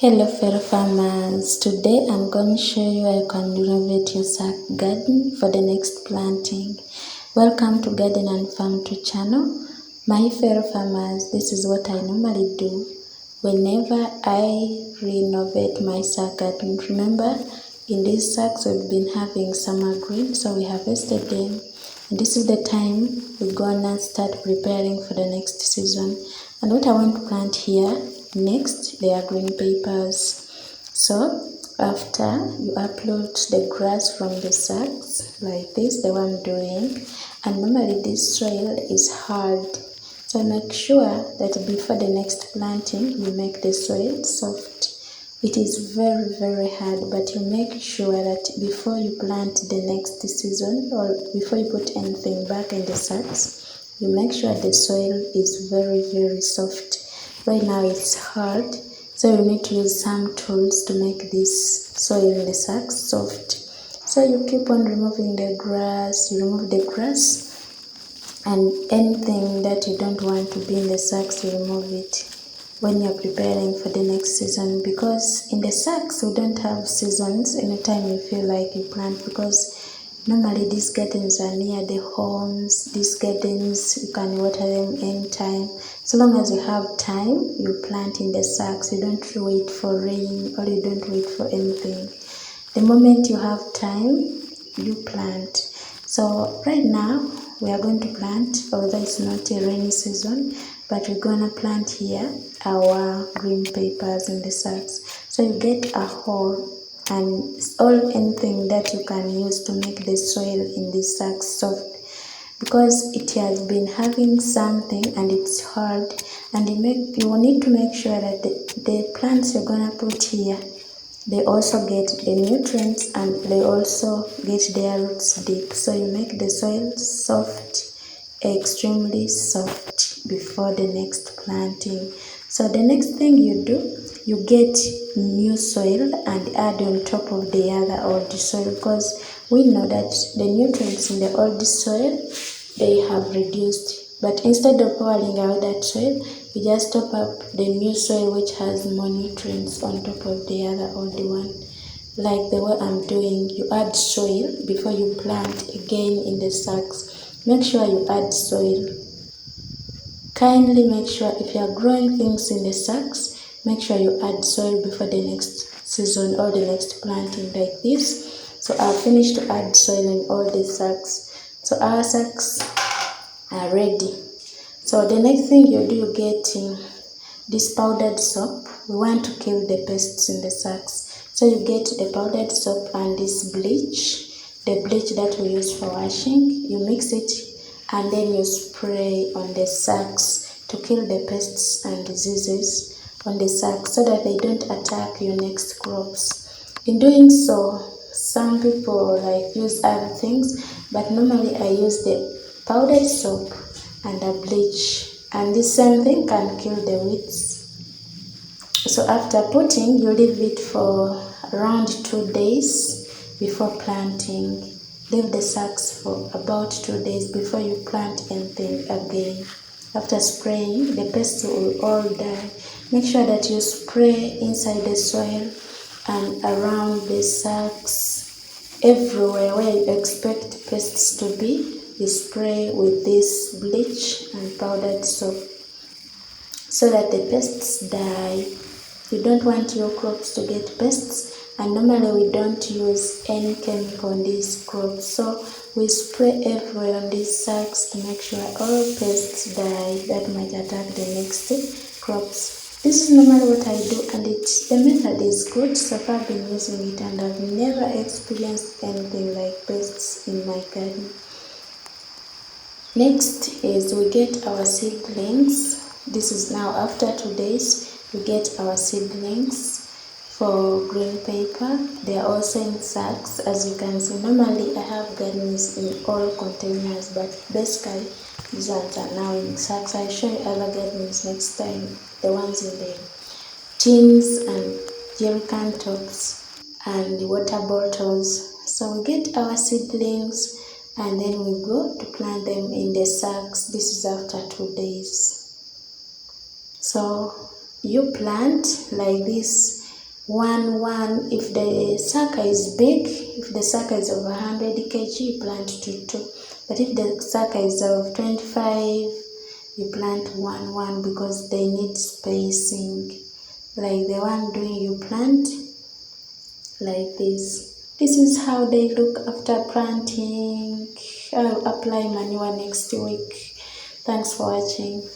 Hello fellow farmers, today I'm going to show you how you can renovate your sack garden for the next planting. Welcome to Garden and Farm to channel. My fellow farmers, this is what I normally do whenever I renovate my sack garden. Remember, in these sacks we've been having summer green, so we harvested them. And this is the time we're gonna start preparing for the next season. And what I want to plant here next, they are green papers. So after you uproot the grass from the sacks like this, the one I'm doing, and normally this soil is hard, so make sure that before the next planting you make the soil soft. It is very hard, but you make sure that before you plant the next season or before you put anything back in the sacks, you make sure the soil is very soft. Right now it's hard, so you need to use some tools to make this soil in the sacks soft. So you keep on removing the grass, you remove the grass, and anything that you don't want to be in the sacks, you remove it when you're preparing for the next season, because in the sacks we don't have seasons. Anytime you feel like you plant, because normally these gardens are near the homes. These gardens you can water them anytime. So long as you have time, you plant in the sacks. You don't wait for rain or you don't wait for anything. The moment you have time, you plant. So right now we are going to plant, although it's not a rainy season, but we're gonna plant here our green papers in the sacks. So you get a hole and all anything that you can use to make the soil in this sack soft, because it has been having something and it's hard, and you will need to make sure that the plants you're gonna put here, they also get the nutrients and they also get their roots deep. So you make the soil soft, extremely soft, before the next planting. So the next thing you do, you get new soil and add on top of the other old soil, because we know that the nutrients in the old soil, they have reduced, but instead of pouring out that soil, you just top up the new soil which has more nutrients on top of the other old one. Like the way I'm doing, you add soil before you plant again in the sacks. Make sure you add soil. Kindly make sure if you are growing things in the sacks, make sure you add soil before the next season or the next planting like this. So I've finished to add soil in all the sacks. So our sacks are ready. So the next thing you do, you get this powdered soap. We want to kill the pests in the sacks. So you get the powdered soap and this bleach, the bleach that we use for washing. You mix it and then you spray on the sacks to kill the pests and diseases on the sacks so that they don't attack your next crops. In doing so, some people use other things, but normally I use the powdered soap and a bleach, and this same thing can kill the weeds. So after putting, you leave it for around 2 days before planting. Leave the sacks for about 2 days before you plant anything again. After spraying, the pests will all die. Make sure that you spray inside the soil and around the sacks, everywhere where you expect pests to be. You spray with this bleach and powdered soap so that the pests die. You don't want your crops to get pests, and normally we don't use any chemical on these crops, so we spray everywhere on these sacks to make sure all pests die that might attack the next crops. This is normally what I do, and the method is good. So far I've been using it and I've never experienced anything like pests in my garden. Next is we get our seedlings. This is now after 2 days. We get our seedlings for green paper. They are also in sacks, as you can see. Normally I have gardens in all containers, but basically these ones are now in sacks. I'll show you other gardens next time, the ones in the tins and jerrycan tops and the water bottles. So we get our seedlings and then we go to plant them in the sacks. This is after 2 days. So you plant like this. 1 if the sucker is big. If the sucker is of 100 kg, you plant 2. But if the sucker is of 25, you plant 1 because they need spacing. Like the one doing, you plant like this. This is how they look after planting. I'll apply manure next week. Thanks for watching.